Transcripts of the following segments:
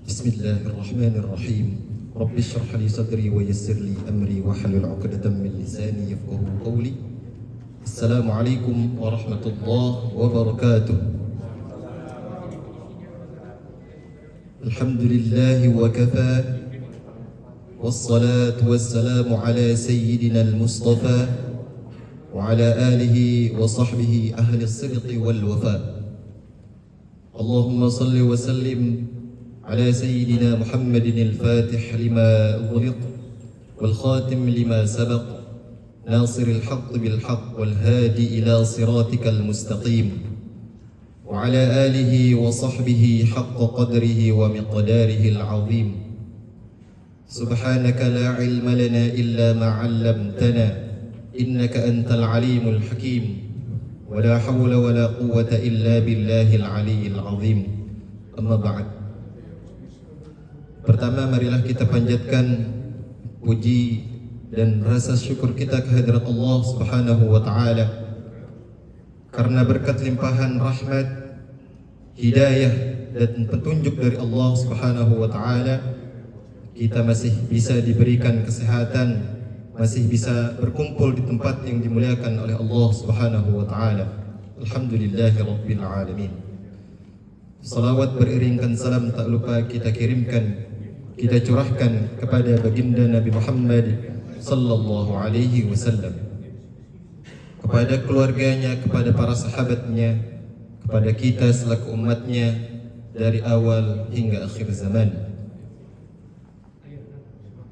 Bismillahirrahmanirrahim. Rabbi shrah li sadri wa yassir li amri wahlul 'uqdatam min lisani yafqahu qawli. Assalamualaikum warahmatullahi wabarakatuh. Alhamdulillahi wa kafa. Wassalatu wassalamu ala sayyidina al-Mustafa wa ala alihi wa sahbihi ahli as-sidqi wal wafa. Allahumma salli wa sallim على سيدنا محمد الفاتح لما أغلق والخاتم لما سبق ناصر الحق بالحق والهادي إلى صراطك المستقيم وعلى آله وصحبه حق قدره ومقداره العظيم. سبحانك لا علم لنا إلا ما علمتنا إنك أنت العليم الحكيم ولا حول ولا قوة إلا بالله العلي العظيم. أما بعد. Pertama, marilah kita panjatkan puji dan rasa syukur kita kehadirat Allah Subhanahu wa Ta'ala, karena berkat limpahan rahmat, hidayah dan petunjuk dari Allah Subhanahu wa Ta'ala, kita masih bisa diberikan kesehatan, masih bisa berkumpul di tempat yang dimuliakan oleh Allah Subhanahu wa Ta'ala. Alhamdulillahi Rabbil Alamin. Salawat beriringkan salam tak lupa kita kirimkan, kita curahkan kepada baginda Nabi Muhammad sallallahu alaihi wasallam, kepada keluarganya, kepada para sahabatnya, kepada kita selaku umatnya dari awal hingga akhir zaman.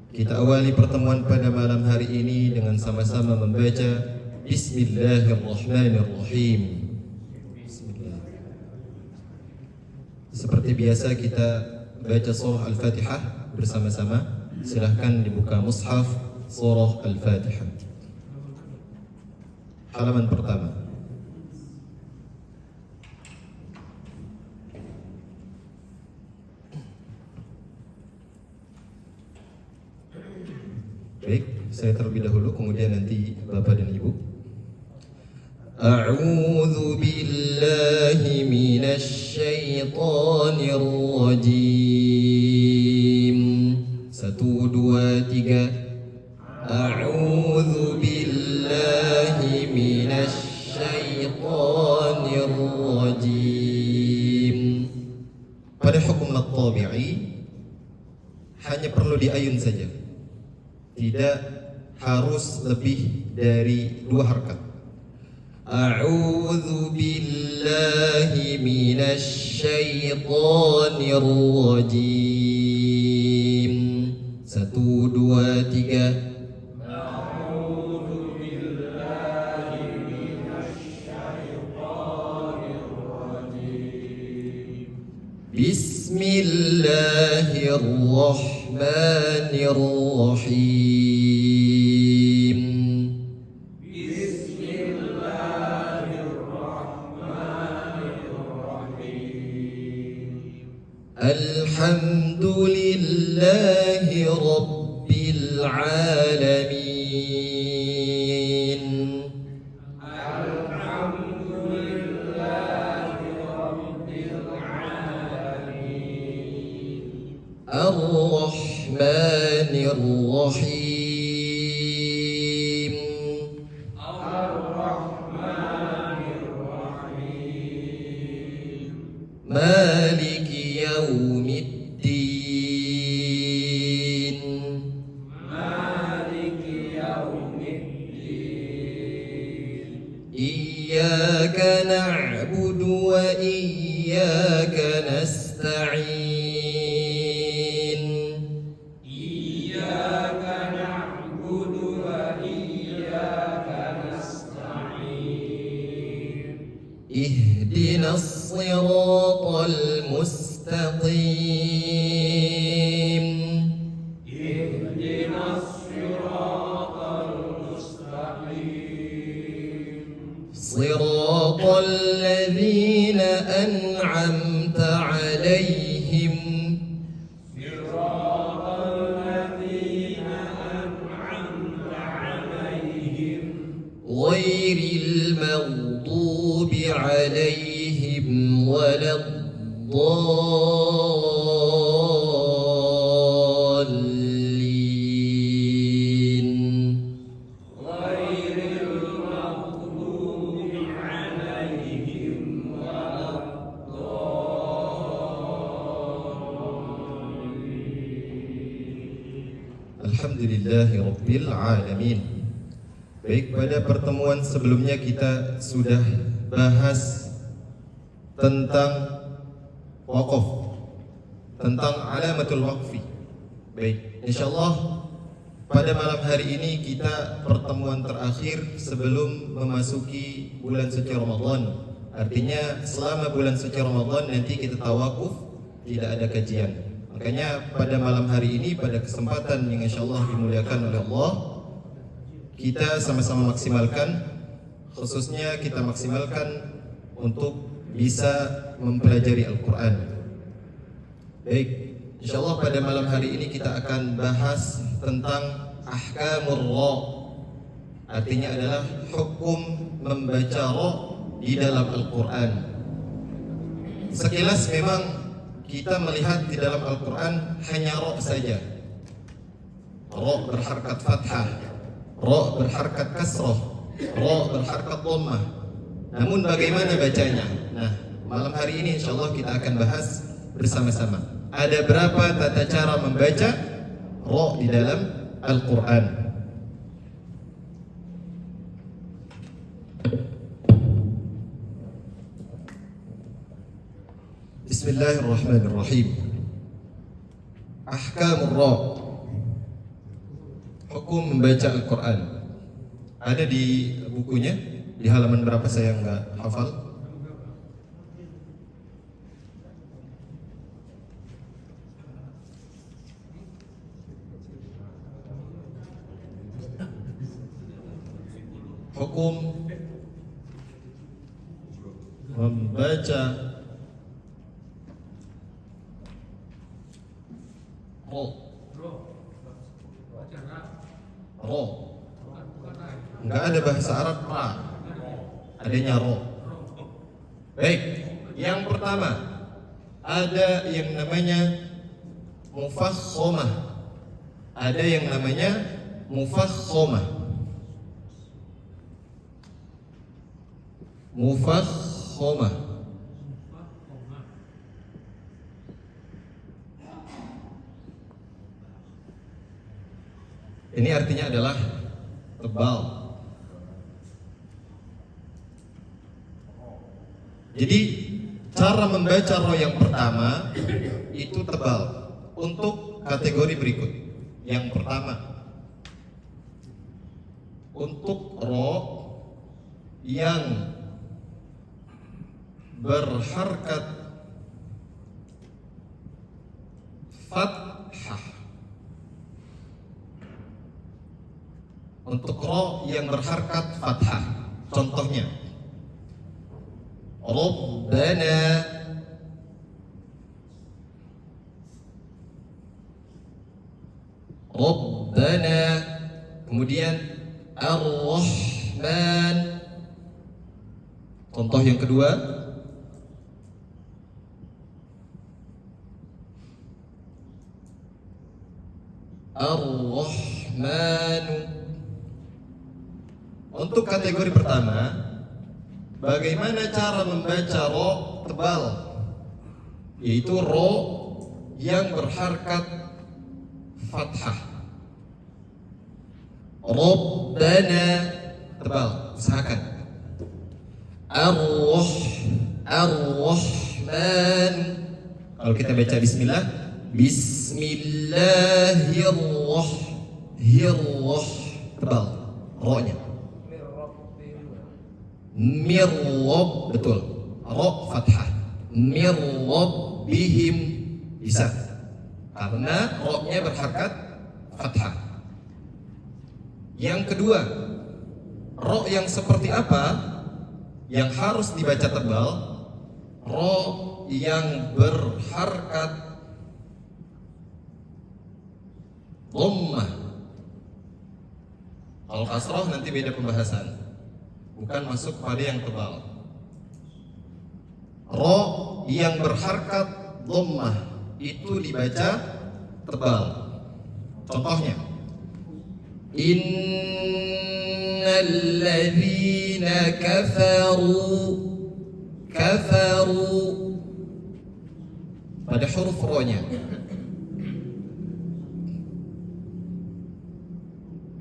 Kita awali pertemuan pada malam hari ini dengan sama-sama membaca Bismillahirrahmanirrahim. Bismillah. Seperti biasa kita baca surah Al-Fatihah bersama-sama. Silahkan dibuka mushaf surah Al-Fatihah, halaman pertama. Baik, saya terlebih dahulu, kemudian nanti Bapak dan Ibu. A'udzu billahi minasy syaithanir rajim. 1 2 3. A'udzu billahi minasy syaithanir rajim. Pada hukum at-tabi'i hanya perlu diayun saja, tidak harus lebih dari 2 harakat. A'udzu billahi minasy syaithanir rajim. 1 2 3. A'udzu billahi minasy syaithanir rajim. Bismillahirrahmanirrahim. Alhamdulillahi Rabbil Alamin. Alhamdulillahi Rabbil Alamin. Ar-Rahmanir Rahim. Ar-Rahmanir Rahim. Maliki yaumiddin. Maliki yaumiddin. Iyyaka na'budu wa iyyaka nasta'in. Iyyaka na'budu wa iyyaka nasta'in. Ihdinas siratal mustaqim. Ihdinas siratal mustaqim. Siratal ladzina an'amta 'alaihim. Siratal ladzina an'amta 'alaihim. Ghairil maghdubi 'alaihim waladdallin. Alhamdulillahi Rabbil Alamin. Baik, pada pertemuan sebelumnya kita sudah bahas tentang waqaf, tentang alamatul waqfi. Baik, insyaallah pada malam hari ini kita pertemuan terakhir sebelum memasuki bulan suci Ramadan. Artinya selama bulan suci Ramadan nanti kita tawakuf, tidak ada kajian. Makanya pada malam hari ini, pada kesempatan yang insyaallah dimuliakan oleh Allah, kita sama-sama maksimalkan, khususnya kita maksimalkan untuk bisa mempelajari Al-Quran. Baik, insyaallah pada malam hari ini kita akan bahas tentang ahkamur ra. Artinya adalah hukum membaca ra di dalam Al-Quran. Sekilas memang kita melihat di dalam Al-Quran hanya ra saja. Ra berharkat fathah, ra berharkat kasrah, ra berharkat dhammah. Namun bagaimana bacanya? Nah, malam hari ini insyaallah kita akan bahas bersama-sama. Ada berapa tata cara membaca ra di dalam Al-Quran? Bismillahirrahmanirrahim. Ahkamur ra, hukum membaca Al-Quran. Ada di bukunya, di halaman berapa saya nggak hafal. Hukum membaca ro. Enggak ada bahasa Arab ra, adanya ro. Baik, yang pertama ada yang namanya mufakhomah, ada yang namanya mufakhomah. Mufakhomah. Ini artinya adalah tebal. Jadi cara membaca ro yang pertama itu tebal. Untuk kategori berikut. Yang pertama, untuk ro yang berharkat fathah. Untuk ro yang berharkat fathah, contohnya Rabbana, Rabbana. Kemudian Ar-Rahman. Contoh yang kedua Ar-Rahmanu. Untuk kategori pertama, bagaimana cara membaca ro tebal? Yaitu ro yang berharkat fathah. Rabbana tebal, usahakan. Ar-Rahman. Kalau kita baca bismillah, Bismillahirrahmanirrahim, tebal ro-nya. Mirrob, betul, ro fathah. Mirrobihim, bisa, karena ro-nya berharkat fathah. Yang kedua, ro yang seperti apa yang harus dibaca tebal? Ro yang berharkat dhammah. Kalau kasroh nanti beda pembahasan, bukan masuk pada yang tebal. Ro yang berharkat dhammah itu dibaca tebal. Contohnya, innal ladzina kafaru pada huruf ro-nya.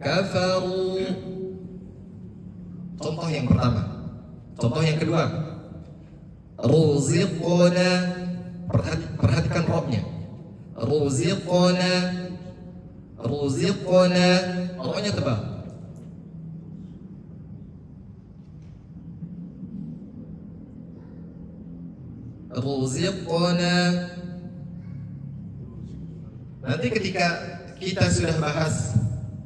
kafaru. Contoh yang pertama. Contoh yang kedua, ruziqna. Perhatikan rohnya. Ruziqna, ruziqna. Rohnya tebal. Ruziqna. Nanti ketika kita sudah bahas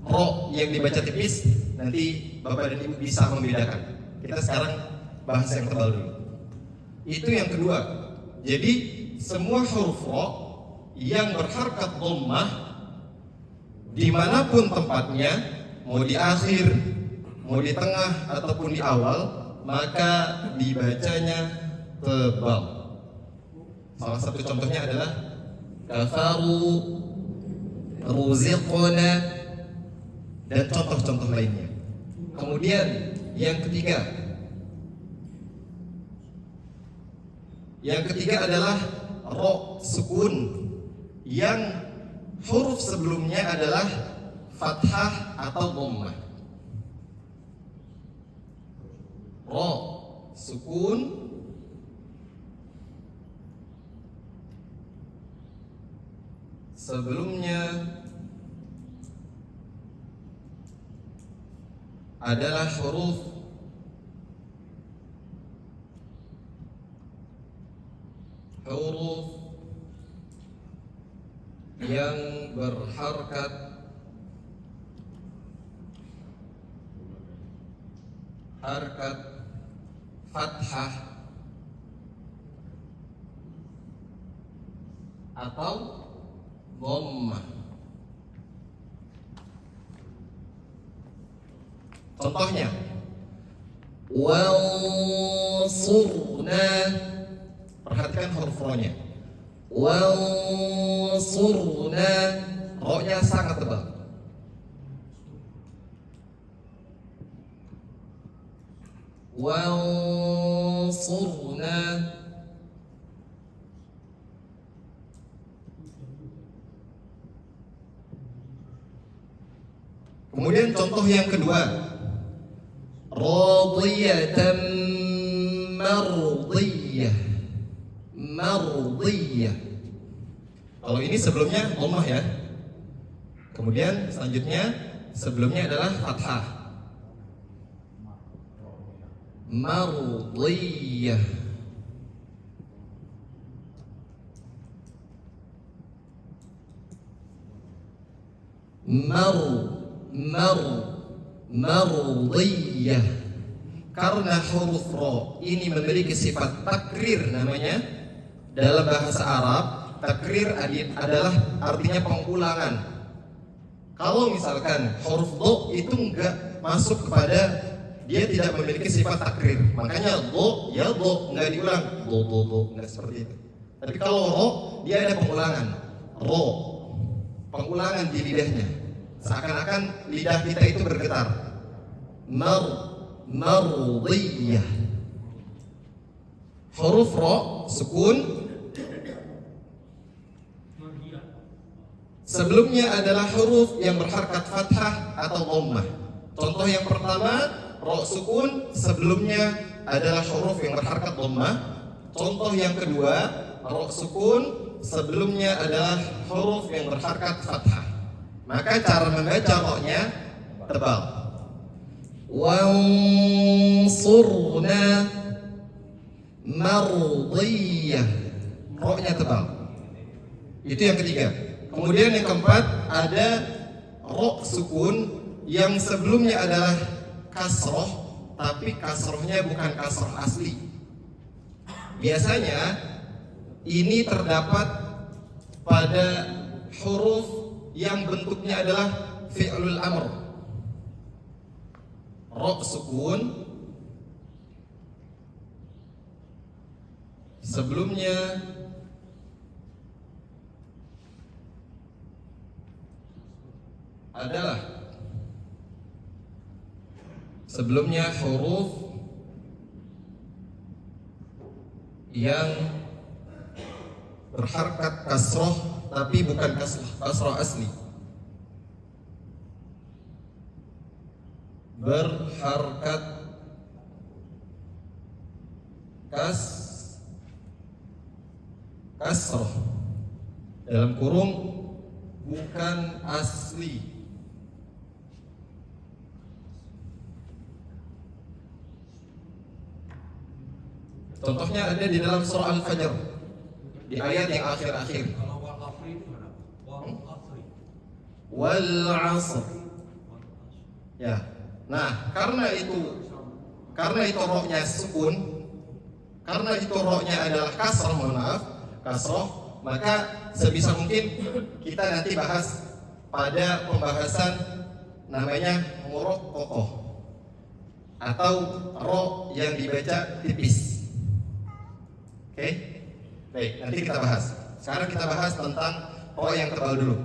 ro yang dibaca tipis, nanti Bapak dan Ibu bisa membedakan. Kita sekarang bahas yang tebal dulu. Itu yang kedua. Jadi semua huruf ro yang berharkat dhammah dimanapun tempatnya, mau di akhir, mau di tengah ataupun di awal, maka dibacanya tebal. Salah satu contohnya adalah kafaru, ruziqna, dan contoh-contoh lainnya. Kemudian yang ketiga adalah ro sukun yang huruf sebelumnya adalah fathah atau dhammah. Ro sukun sebelumnya adalah huruf yang berharkat fathah atau dhammah. Contohnya, wansurna. Perhatikan huruf ro-nya. Wansurna, ro-nya sangat tebal. Wansurna. Kemudian contoh yang kedua, radiyatan mardiyah. Mardiyah. Kalau ini sebelumnya dhammah ya. Kemudian selanjutnya sebelumnya adalah fathah. Mardiyah. Mardiyah. Karena huruf ro ini memiliki sifat takrir namanya dalam bahasa Arab. Takrir adalah artinya pengulangan. Kalau misalkan huruf do itu enggak masuk kepada, dia tidak memiliki sifat takrir, makanya do ya do, enggak diulang do enggak seperti itu. Tapi kalau ro dia ada pengulangan, ro pengulangan di lidahnya, seakan-akan lidah kita itu bergetar. Mardiyah. Huruf ro sukun sebelumnya adalah huruf yang berharkat fathah atau dhammah. Contoh yang pertama, ro sukun sebelumnya adalah huruf yang berharkat dhammah. Contoh yang kedua, ro sukun sebelumnya adalah huruf yang berharkat fathah. Maka cara membaca ro-nya tebal. Wansurna mardiyah. Ro-nya tebal. Itu yang ketiga. Kemudian yang keempat ada ro sukun yang sebelumnya adalah kasroh, tapi kasrohnya bukan kasroh asli. Biasanya ini terdapat pada huruf yang bentuknya adalah fi'lul amr. Ro sukun sebelumnya adalah huruf yang berharkat kasroh tapi bukan kasroh asli. berharkat kasroh dalam kurung bukan asli. Contohnya ada di dalam surah Al-Fajr di ayat yang akhir-akhir. Wal 'asr. Ya. Nah, karena itu rohnya sukun, karena itu rohnya adalah kasroh, mohon maaf, kasroh, maka sebisa mungkin kita nanti bahas pada pembahasan namanya huruf kokoh atau roh yang dibaca tipis. Oke? Baik, nanti kita bahas. Sekarang kita bahas tentang roh yang tebal dulu.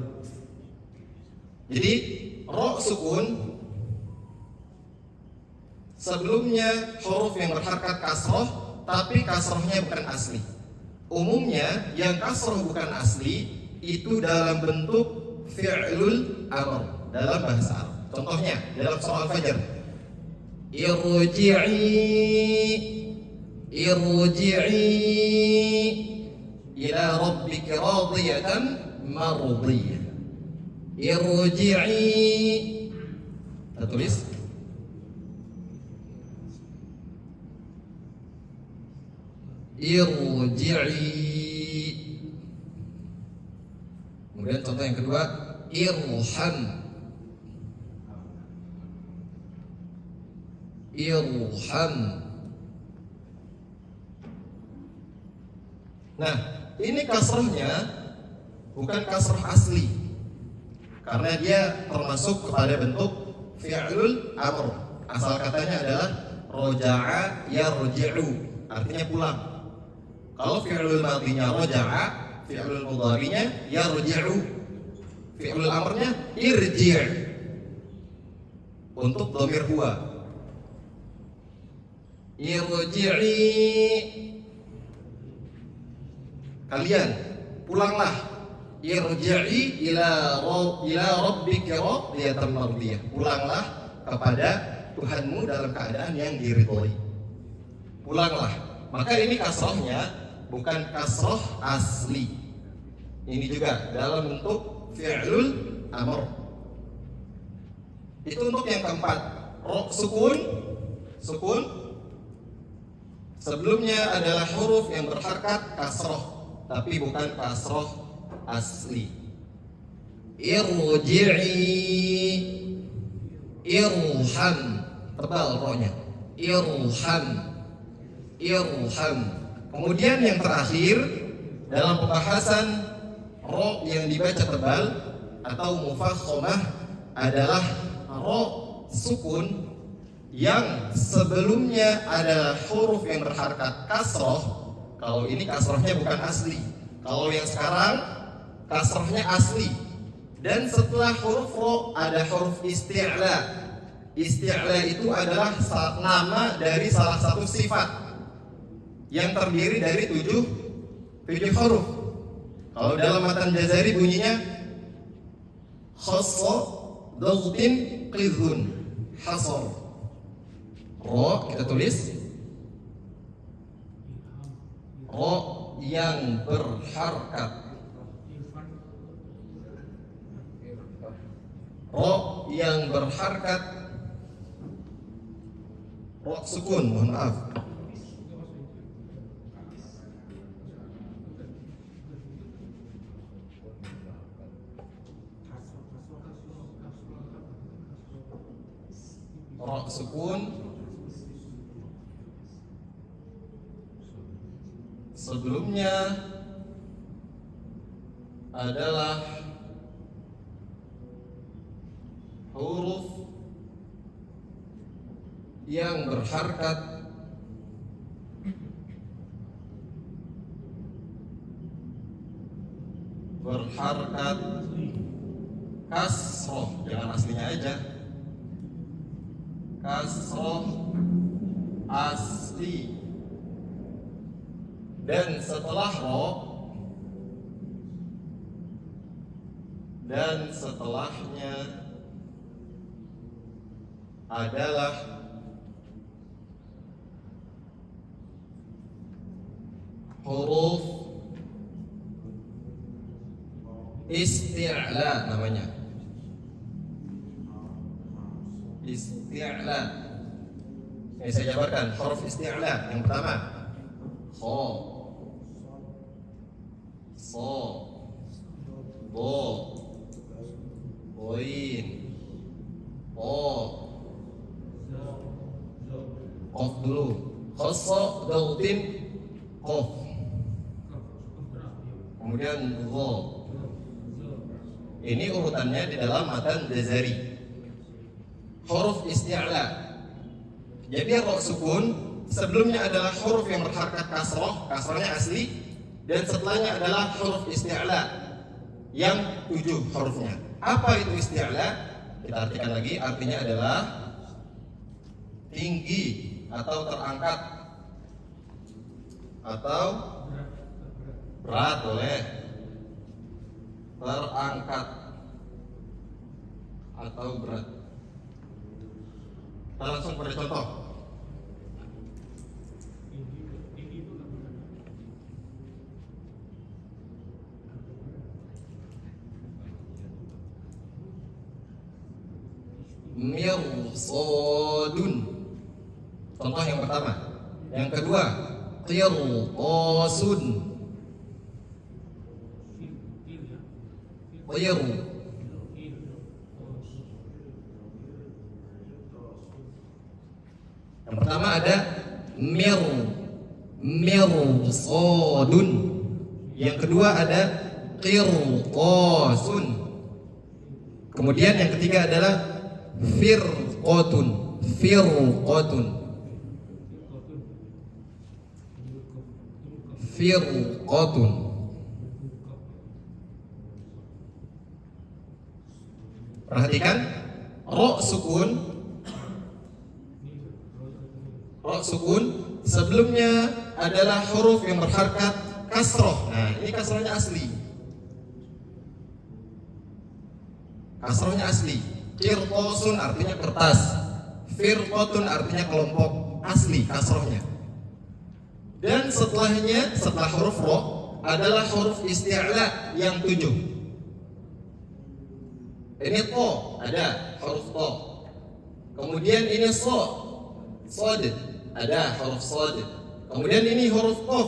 Jadi, roh sukun sebelumnya huruf yang berharkat kasroh, tapi kasrohnya bukan asli. Umumnya yang kasroh bukan asli itu dalam bentuk fi'lul amr dalam bahasa Arab. Contohnya dalam surah Al-Fajr, irji'i ila rabbika radiyatan mardiyah. Irji'i, kita tulis irji'i. Kemudian contoh yang kedua, irham. Nah, ini kasrohnya bukan kasroh asli, karena dia termasuk kepada bentuk fi'lul amr. Asal katanya adalah roja'a yarji'u, artinya pulang. Kalau fi'lul madhinya roja'a, fi'lul mudhari'nya yarji'u, fi'lul amrnya irji'. Untuk dhamir huwa, irji'i, kalian pulanglah. Irji'i ila rabbika radiyatan mardiyah, pulanglah kepada Tuhanmu dalam keadaan yang diridhoi. Pulanglah. Maka ini kasrohnya bukan kasroh asli. Ini juga dalam bentuk fi'lul amr. Itu untuk yang keempat. Roh sukun sebelumnya adalah huruf yang berharkat kasroh, tapi bukan kasroh asli. Irji'i, irham, tebal rohnya. Irham. Kemudian yang terakhir dalam pembahasan roh yang dibaca tebal atau mufakhamah adalah roh sukun yang sebelumnya adalah huruf yang berharkat kasroh. Kalau ini kasrohnya bukan asli. Kalau yang sekarang kasrohnya asli. Dan setelah huruf roh ada huruf isti'la. Isti'la itu adalah nama dari salah satu sifat yang terdiri dari tujuh huruf. Kalau dalam matan Jazari bunyinya khassa dhaghtin qidhun hasar. Ro kita tulis ro yang berharkat. Ro yang berharkat, ro sukun, mohon maaf. Ro sukun sebelumnya adalah huruf yang berharkat kasroh, jangan aslinya aja. Kasroh asli. Dan setelah ro dan setelahnya adalah huruf isti'la namanya. Isti'la. Ini saya jabarkan huruf isti'la. Yang pertama kha, sa, do, ghain, ta, qaf dulu. Khassa, dautin, qaf. Kemudian dha. Ini urutannya di dalam matan Jazari. Huruf isti'la. Jadi ra sukun sebelumnya adalah huruf yang berharakat kasrah, kasrahnya asli, dan setelahnya adalah huruf isti'la yang 7 hurufnya. Apa itu isti'la? Kita artikan lagi, artinya adalah tinggi atau terangkat atau berat, boleh. Terangkat atau berat. Kita langsung pada contoh. Mirsadun. Contoh yang pertama. Yang kedua, qirtasun. Qir. Yang pertama ada mirsadun. Yang kedua ada qirtasun. Kemudian yang ketiga adalah firqatun. Firqatun. Firqatun. Perhatikan ra sukun. Ra sukun sebelumnya adalah huruf yang berharakat kasroh. Nah, ini kasrohnya asli. Kasrohnya asli. Qirtasun artinya kertas. Firqatun artinya kelompok, asli kasrohnya. Dan setelahnya, setelah huruf ra adalah huruf isti'la yang 7. Ini to, ada huruf to. Kemudian ini so, sod, ada huruf sod. Kemudian ini huruf qaf,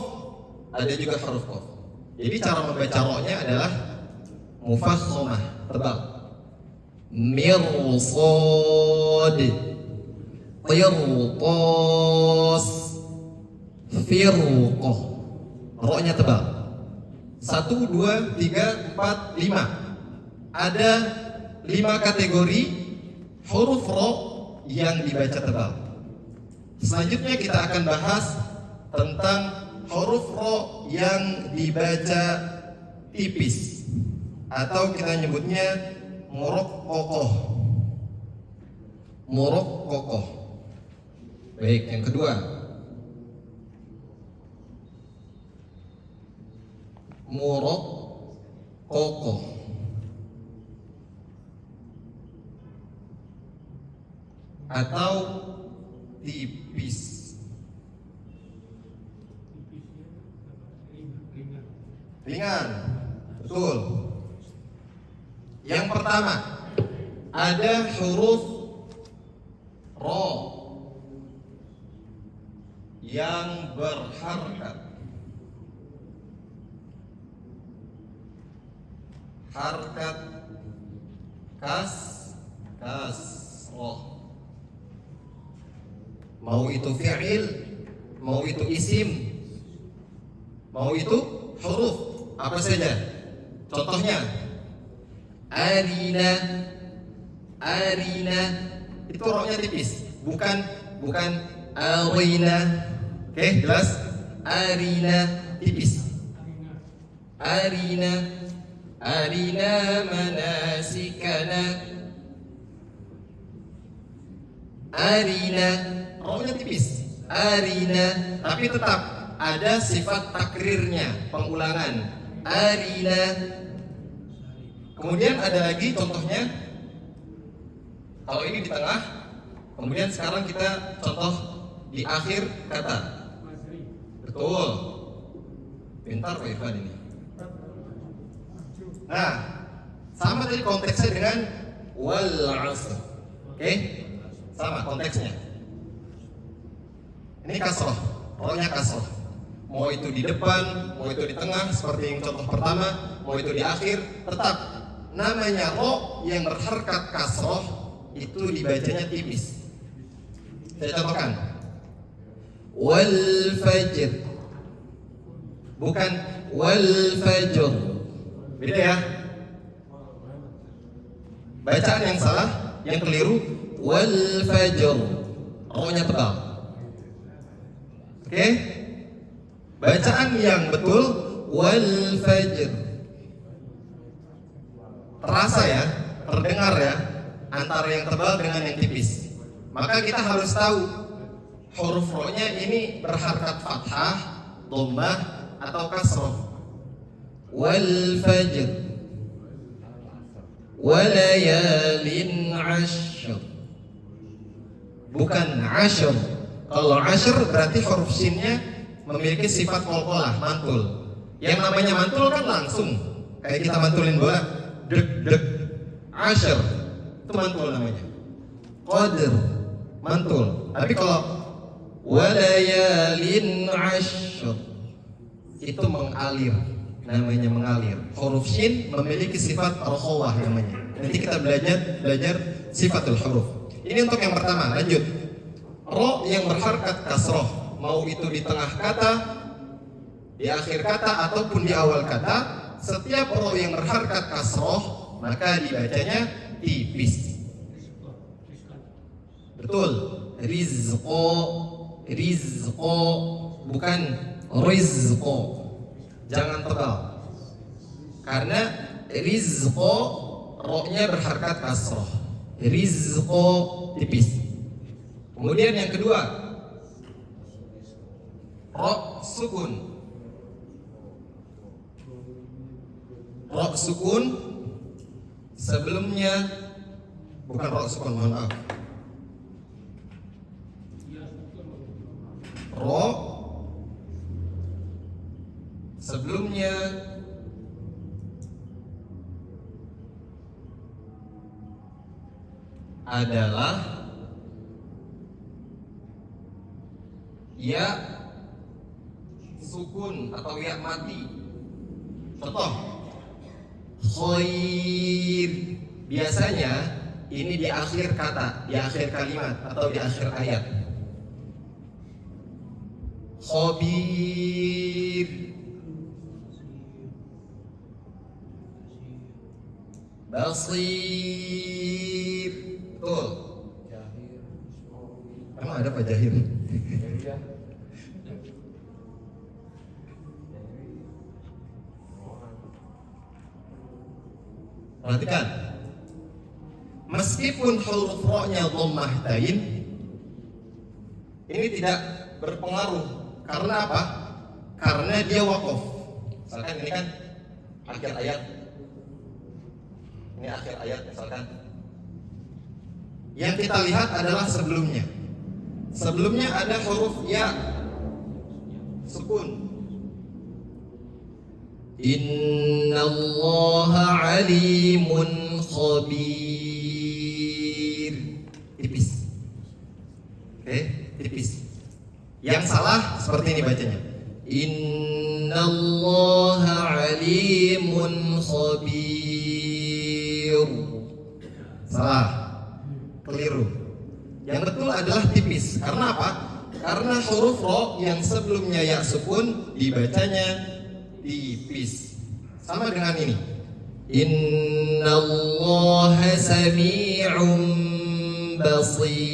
ada juga huruf qaf. Jadi cara membaca ro-nya adalah mufakhomah, tebal. Mirsad, qirtas, firqah. Ro-nya tebal. 1, 2, 3, 4, 5. Ada 5 kategori huruf ro yang dibaca tebal. Selanjutnya kita akan bahas tentang huruf ro yang dibaca tipis atau kita nyebutnya muraqqaqah. Muraqqaqah. Baik, yang kedua muraqqaqah. Atau tipis. Ringan. Betul. Yang pertama ada huruf ro yang berharakat. Harakat kasroh. Mau itu fi'il, mau itu isim, mau itu huruf, apa saja. Contohnya arina, arina, itu ro-nya tipis, bukan arina. Oke, jelas? Arina tipis. Arina, arina manasikana. Arina, ro-nya tipis. Arina, tapi tetap ada sifat takrirnya, pengulangan. Arina. Kemudian ada lagi contohnya. Kalau ini di tengah, Kemudian sekarang kita contoh di akhir kata. Betul. Pintar Pak Irfan ini. Nah, sama tadi konteksnya dengan wal 'asr. Oke? Sama konteksnya. Ini kasroh, rohnya kasroh. Mau itu di depan, mau itu di tengah, seperti yang contoh pertama, mau itu di akhir, tetap namanya roh yang berharkat kasroh itu dibacanya tipis. Saya contohkan. Wal fajr. Bukan wal fajr. Beda ya. Bacaan yang salah, yang keliru wal fajr. Rohnya tebal. Oke? Bacaan yang betul wal fajr. Terasa ya, terdengar ya, antara yang tebal dengan yang tipis. Maka kita harus tahu huruf rohnya ini berharkat fathah, dhammah atau kasroh. Wal fajr walayalin 'ashr. Bukan 'ashr. Kalau 'ashr berarti huruf shinnya memiliki sifat qalqalah, mantul. Yang namanya mantul kan langsung, kayak kita mantulin bola, deg deg. 'Ashr itu mantul namanya. Qadr mantul. Tapi kalau walayalin 'ashr itu mengalir, namanya mengalir. Huruf shin memiliki sifat rokhawah namanya. Nanti kita belajar sifatul huruf. Ini untuk yang pertama, lanjut. Ro yang berharkat kasroh, mau itu di tengah kata, di akhir kata ataupun di awal kata, setiap ro yang berharkat kasroh maka dibacanya tipis. Betul. Rizqo, rizqo, bukan rizqo. Jangan tebal. Karena rizqo ro-nya berharkat kasroh. Rizqo tipis. Kemudian yang kedua, ro sukun. Ro sukun sebelumnya bukan ro sukun, mohon maaf. Ro sebelumnya adalah ya sukun atau ya mati. Contoh, khair. Biasanya ini di akhir kata, di akhir kalimat atau di akhir ayat. Khabir. Basir. Betul. Emang ada Pak Jahir? Perhatikan, meskipun huruf ro-nya dhammah tain, ini tidak berpengaruh. Karena apa? Karena dia waqaf. Misalkan ini kan akhir ayat. Ini akhir ayat misalkan. Yang kita lihat adalah sebelumnya. Sebelumnya ada huruf ya, sukun. Innallaha alimun khabir. Tipis. Oke, tipis. Yang salah seperti ini bacanya. Innallaha alimun khabir. Salah. Keliru. Yang betul adalah tipis. Karena apa? Karena huruf ro yang sebelumnya ya sukun dibacanya tipis. Sama dengan ini. Innallaha sami'un basir.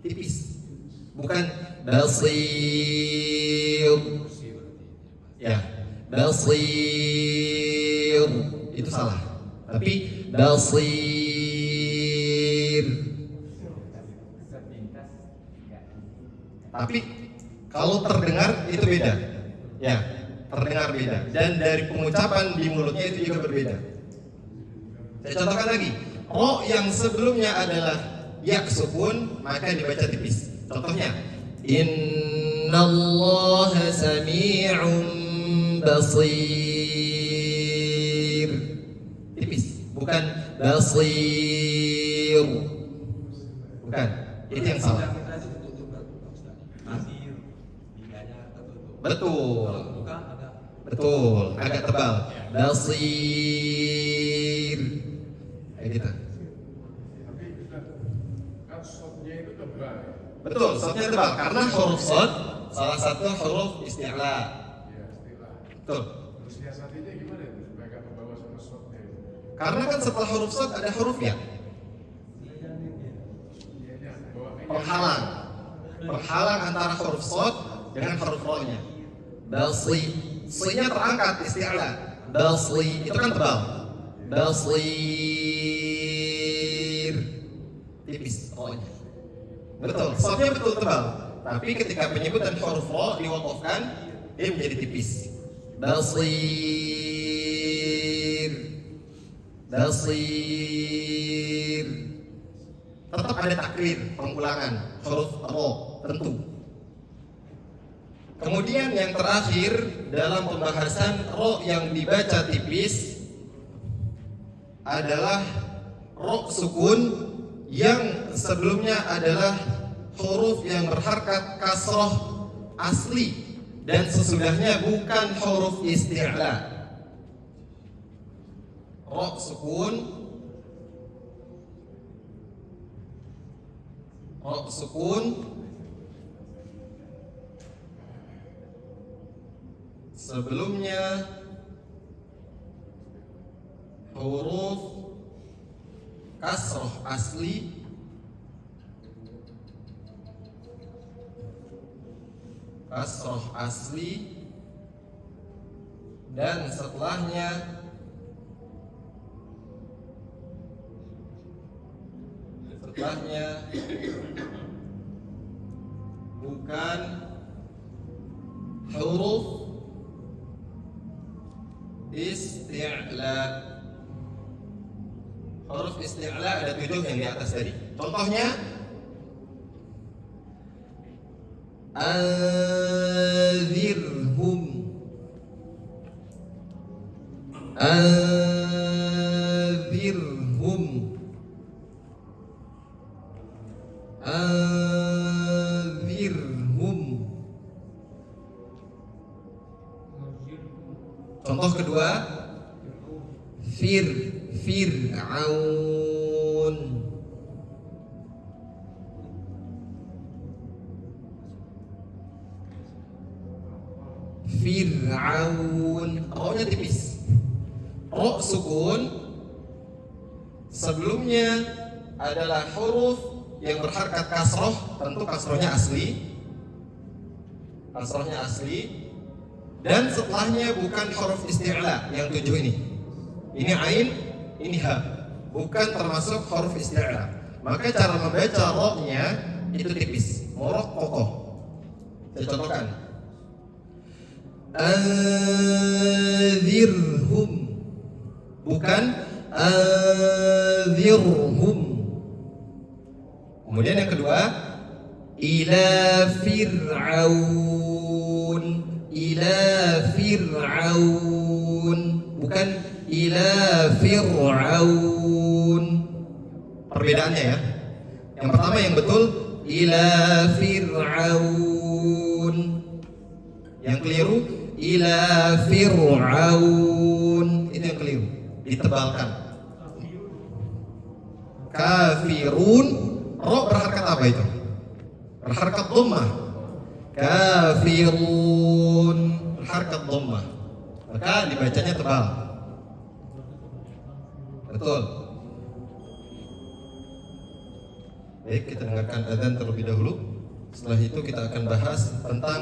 Tipis. Bukan basir. Ya, basir. Itu salah. Tapi basir. Tapi kalau terdengar itu beda. Ya, terdengar beda. Dan dari pengucapan di mulutnya itu juga berbeda. Saya contohkan lagi. ro yang sebelumnya adalah ya sukun maka dibaca tipis. Contohnya, Innallaha sami'un basir. Tipis, bukan basir. Bukan, itu yang salah. Betul. Betul, agak tebal. Basir. Kayak gitu. Betul, shotnya tebal karena huruf shot salah satu huruf isti'la. Betul. Karena kan setelah huruf shot ada huruf ya. Penghalang antara huruf shot dengan huruf ro-nya. Basir. Si-nya terangkat isti'la. Basir itu kan tebal. Basir. Tipis ro-nya. Betul, shotnya betul tebal. Tapi ketika penyebutan huruf ro diwakafkan, dia menjadi tipis. Basir. Basir. Tetap ada takrir, pengulangan huruf ro tentu. Kemudian yang terakhir dalam pembahasan ro yang dibaca tipis adalah ro sukun yang sebelumnya adalah huruf yang berharkat kasroh asli dan sesudahnya bukan huruf isti'la. Ro sukun sebelumnya huruf kasroh asli dan setelahnya bukan huruf isti'la. Huruf isti'la ada 7 yang di atas tadi. Contohnya anzirhum. Contoh kedua, Fir'aun. Ro-nya tipis. Ro sukun sebelumnya adalah huruf yang berharkat kasroh, tentu kasrohnya asli. Dan setelahnya bukan huruf isti'la yang 7 ini. Ini ain, ini ha. Bukan termasuk huruf isti'la. Maka cara membaca ro-nya itu tipis, morok kokoh. Saya contohkan. Anzirhum. Bukan anzirhum. Kemudian yang kedua, ila Fir'aun, bukan ila Fir'aun. Perbedaannya ya. Yang pertama yang betul ila Fir'aun. Yang keliru ila Fir'aun. Itu yang keliru, ditebalkan. Kafirun, ro berharkat apa itu? Berharkat dhammah. Kafirun berharkat dhammah. Maka dibacanya tebal. Betul. Baik, kita dengarkan adzan terlebih dahulu. Setelah itu kita akan bahas tentang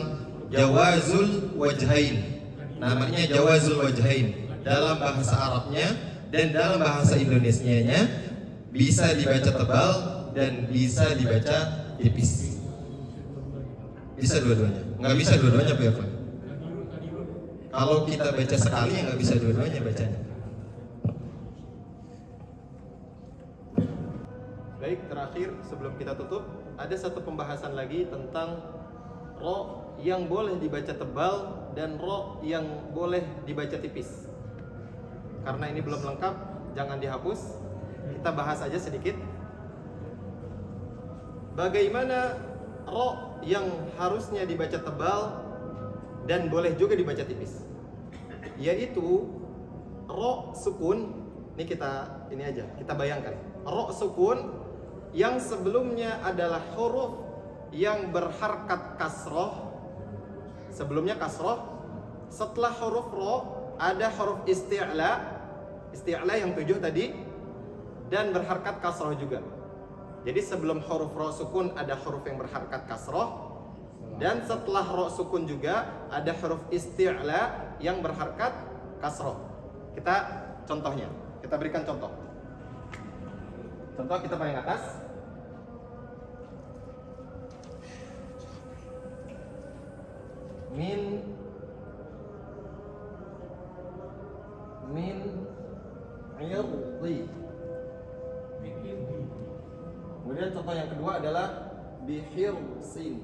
jawazul wajhain. Namanya jawazul wajhain. Dalam bahasa Arabnya dan dalam bahasa Indonesianya bisa dibaca tebal dan bisa dibaca tipis. Bisa dua-duanya. Nggak bisa dua-duanya Pak Irfan. Kalau kita baca sekali nggak bisa dua-duanya bacanya. terakhir sebelum kita tutup, ada satu pembahasan lagi tentang ro yang boleh dibaca tebal dan ro yang boleh dibaca tipis. Karena ini belum lengkap, jangan dihapus. Kita bahas aja sedikit. Bagaimana ro yang harusnya dibaca tebal dan boleh juga dibaca tipis, yaitu ro sukun. Ini kita bayangkan ro sukun yang sebelumnya adalah huruf yang berharkat kasroh. Sebelumnya kasroh, setelah huruf ro ada huruf isti'la yang 7 tadi, dan berharkat kasroh juga. Jadi sebelum huruf ro sukun ada huruf yang berharkat kasroh, dan setelah ro sukun juga ada huruf isti'la yang berharkat kasroh. Kita contohnya, kita berikan contoh. Contoh kita paling atas. Min irdi. Kemudian contoh yang kedua adalah bihirsin.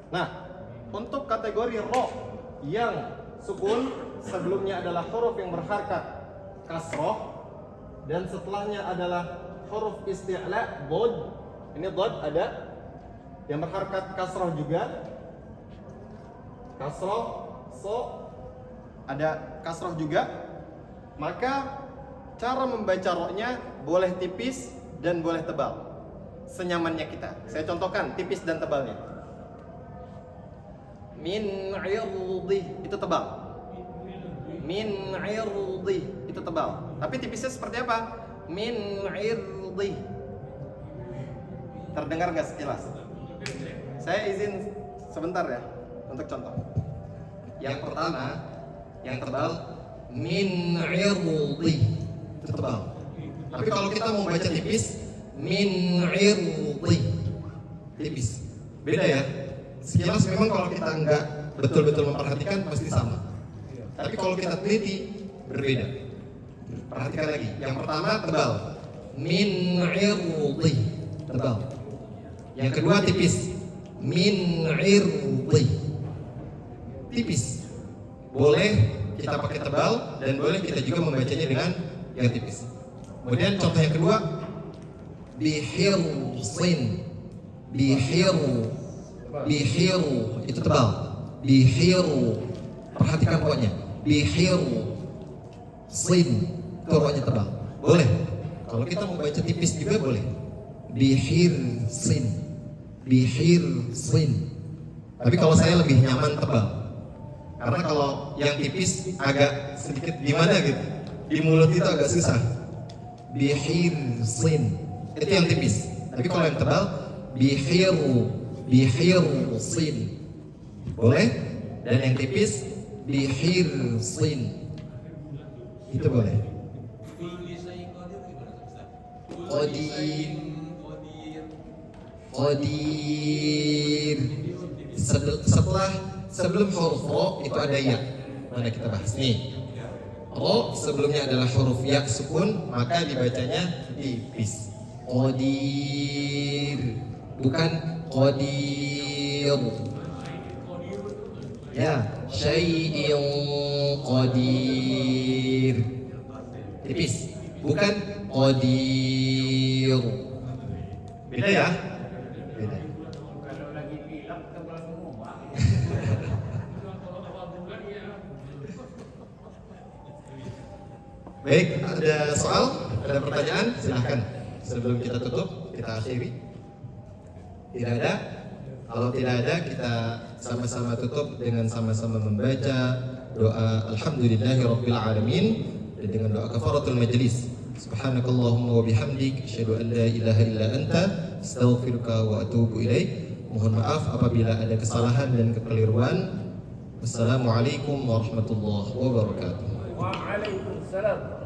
Nah, untuk kategori ro yang sukun sebelumnya adalah huruf yang berharkat kasroh dan setelahnya adalah huruf isti'la dhad. Ini dhad ada yang berharkat kasroh juga. Kasroh, so ada kasroh juga. Maka cara membaca ro-nya boleh tipis dan boleh tebal, senyamannya kita. Saya contohkan tipis dan tebalnya. Min irdi itu tebal. Min irdi itu tebal. Tapi tipisnya seperti apa? Min irdi. Terdengar nggak sekilas? Saya izin sebentar ya untuk contoh. Yang pertama, yang tebal, min irdi itu tebal. Tapi kalau kita mau baca tipis, min irdi tipis. Beda ya. Sekilas memang kalau kita nggak betul-betul memperhatikan pasti sama. Tapi kalau kita teliti berbeda. Perhatikan lagi. Yang pertama tebal, min irdi tebal. Yang kedua tipis, min irdi tipis. Boleh kita pakai tebal dan boleh kita juga membacanya dengan yang tipis. Kemudian contoh yang kedua, bihirsin. Bihiru itu tebal. Bihiru, perhatikan pokoknya. Bihiru sin itu roknya tebal. Boleh. Kalau kita mau baca tipis juga boleh. Bihirsin. Tapi kalau saya lebih nyaman tebal. Karena kalau yang tipis agak sedikit gimana gitu, di mulut itu agak susah. Bihirsin itu yang tipis. Tapi kalau yang tebal, bihirsin boleh, dan yang tipis bihirsin itu boleh. Qadir. Sebelum huruf ro itu ada ya. Mana kita bahas nih. Ro sebelumnya adalah huruf ya sukun, maka dibacanya tipis. Qadir, bukan qadir. Ya, syai'in qadir. Tipis, bukan qadir. Beda ya? Beda. Kalau lagi pilek tebal semua. Baik, ada soal? Ada pertanyaan? Silahkan. Sebelum kita tutup, kita akhiri. Tidak ada? Kalau tidak ada, kita sama-sama tutup dengan sama-sama membaca doa Alhamdulillahirabbil alamin dan dengan doa kafaratul majlis. Subhanakallahumma wa bihamdik, asyhadu an la ilaha illa anta, astaghfiruka wa atubu ilaik. Mohon maaf apabila ada kesalahan dan kekeliruan. Wassalamualaikum warahmatullahi wabarakatuh. Waalaikumsalam.